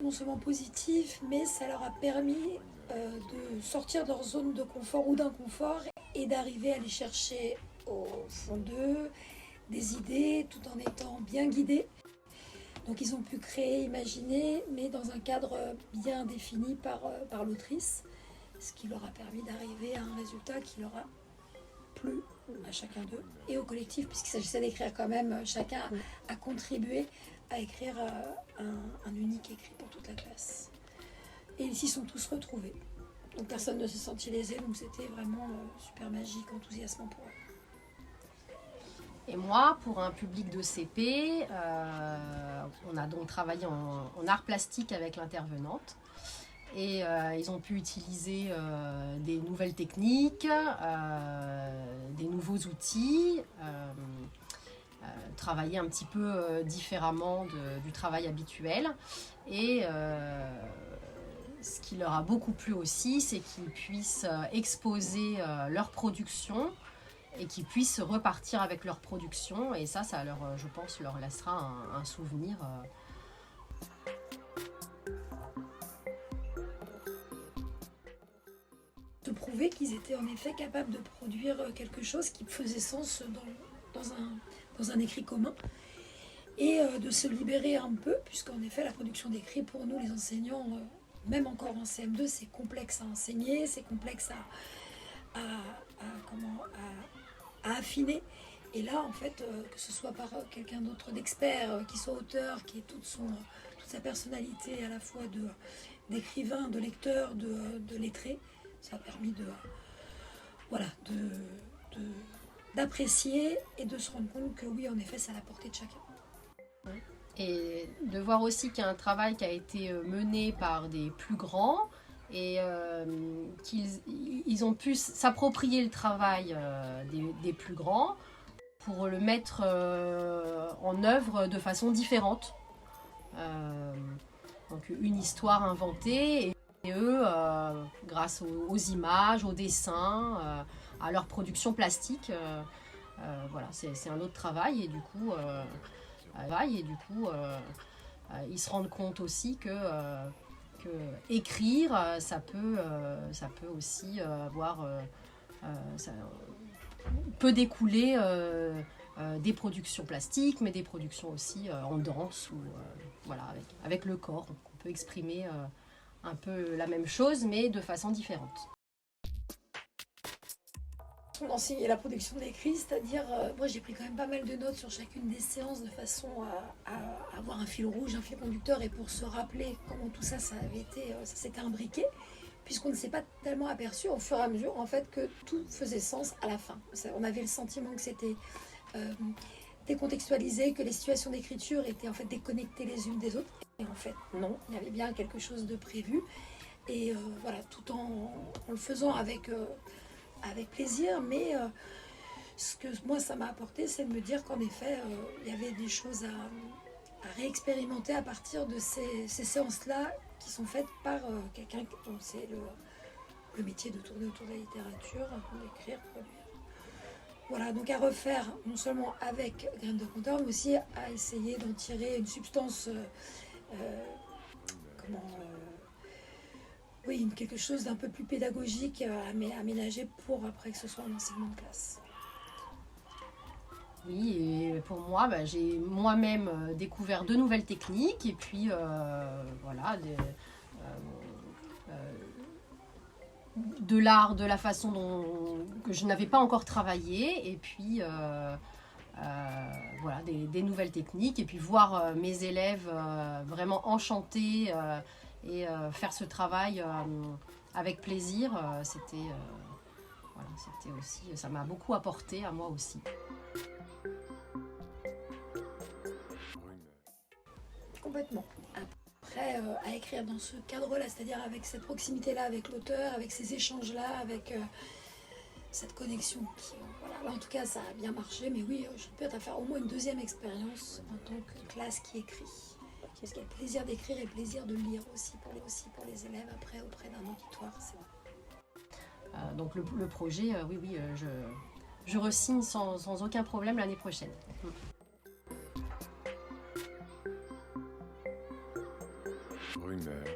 Non seulement positif, mais ça leur a permis de sortir de leur zone de confort ou d'inconfort et d'arriver à aller chercher au fond d'eux des idées tout en étant bien guidés. Donc ils ont pu créer, imaginer, mais dans un cadre bien défini par l'autrice, ce qui leur a permis d'arriver à un résultat qui leur a plu à chacun d'eux et au collectif, puisqu'il s'agissait d'écrire quand même, chacun a contribué à écrire un unique écrit pour toute la classe. Et ils s'y sont tous retrouvés. Donc personne ne s'est senti lésé, donc c'était vraiment super magique, enthousiasmant pour eux. Et moi, pour un public de CP, on a donc travaillé en art plastique avec l'intervenante. Et ils ont pu utiliser des nouvelles techniques, des nouveaux outils, travailler un petit peu différemment du travail habituel. Et ce qui leur a beaucoup plu aussi, c'est qu'ils puissent exposer leur production et qu'ils puissent repartir avec leur production. Et ça leur, je pense, leur laissera un souvenir. De prouver qu'ils étaient en effet capables de produire quelque chose qui faisait sens dans un écrit commun et de se libérer un peu, puisqu'en effet la production d'écrit pour nous les enseignants, même encore en CM2, c'est complexe à enseigner, c'est complexe à affiner. Et là, en fait, que ce soit par quelqu'un d'autre d'expert, qui soit auteur, qui ait toute sa personnalité à la fois d'écrivain, de lecteur, de lettré, ça a permis d'apprécier et de se rendre compte que oui, en effet, c'est à la portée de chacun. Et de voir aussi qu'il y a un travail qui a été mené par des plus grands et qu'ils ont pu s'approprier le travail des plus grands pour le mettre en œuvre de façon différente. Donc une histoire inventée et eux, grâce aux images, aux dessins, à leur production plastique, voilà, c'est un autre travail et du coup, ils se rendent compte aussi que écrire, ça peut aussi avoir, ça peut découler des productions plastiques, mais des productions aussi en danse ou voilà, avec le corps. Donc on peut exprimer un peu la même chose, mais de façon différente. D'enseigner la production d'écrit, c'est-à-dire, moi j'ai pris quand même pas mal de notes sur chacune des séances de façon à avoir un fil rouge, un fil conducteur, et pour se rappeler comment tout ça, ça s'était imbriqué, puisqu'on ne s'est pas tellement aperçu au fur et à mesure en fait que tout faisait sens à la fin. On avait le sentiment que c'était décontextualisé, que les situations d'écriture étaient en fait déconnectées les unes des autres, et en fait non, il y avait bien quelque chose de prévu, et voilà, tout en le faisant avec plaisir, mais ce que moi ça m'a apporté, c'est de me dire qu'en effet il y avait des choses à réexpérimenter à partir de ces séances-là qui sont faites par quelqu'un dont c'est le métier de tourner autour de la littérature, d'écrire, produire. Voilà, donc à refaire non seulement avec Graines de Conteur, mais aussi à essayer d'en tirer une substance, quelque chose d'un peu plus pédagogique à aménager pour après que ce soit un enseignement de classe. Oui, et pour moi, j'ai moi-même découvert de nouvelles techniques et puis voilà, de l'art de la façon que je n'avais pas encore travaillé et puis voilà, des nouvelles techniques et puis voir mes élèves vraiment enchantés et faire ce travail avec plaisir, voilà, c'était aussi, ça m'a beaucoup apporté à moi aussi. Complètement. Après, à écrire dans ce cadre-là, c'est-à-dire avec cette proximité-là avec l'auteur, avec ces échanges-là, avec cette connexion qui, voilà, là, en tout cas, ça a bien marché, mais oui, je peux faire au moins une deuxième expérience en tant que classe qui écrit, Qu'est-ce qu'il y a plaisir d'écrire et plaisir de lire aussi pour les élèves après auprès d'un auditoire, c'est vrai. Donc le projet, oui, je re-signe sans aucun problème l'année prochaine. Rumeur